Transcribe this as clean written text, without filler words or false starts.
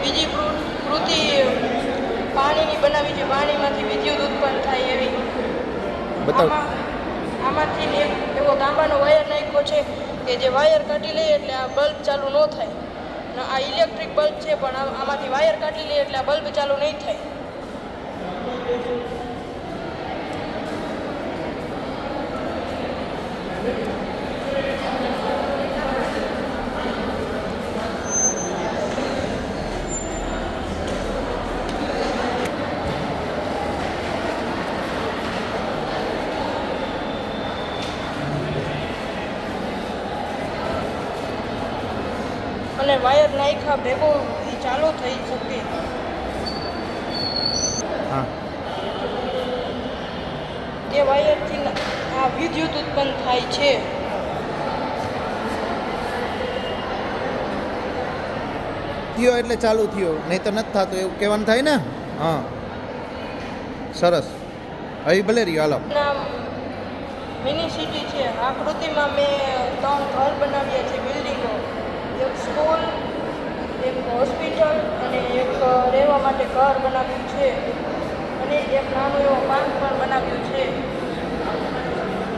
બીજી કૃતિ પાણીની બનાવી છે, પાણીમાંથી વિદ્યુત ઉત્પન્ન થાય એવી. આમાંથી એક એવો તાંબાનો વાયર નાખ્યો છે કે જે વાયર કાઢી લે એટલે આ બલ્બ ચાલુ ન થાય. આ ઇલેક્ટ્રિક બલ્બ છે પણ આમાંથી વાયર કાઢી લે એટલે આ બલ્બ ચાલુ નહીં થાય. અને વાયર નાખ્યા ભેગો એ ચાલુ થઈ શકે. તે વાયરથી આ વિદ્યુત ઉત્પન્ન થાય છે. થયો એટલે ચાલુ થયો, નહીં તો નથી થતું એવું કહેવાનું થાય ને. હા, સરસ. હવે ભલે રહ્યો. હાલો, મિની સિટી છે. આકૃતિમાં મેં 3 ઘર બનાવ્યા છે, બિલ્ડિંગો. એક સ્કૂલ, એક હોસ્પિટલ અને એક રહેવા માટે ઘર બનાવ્યું છે. અને એક નાનું એવો પાર્ક પણ બનાવ્યું છે.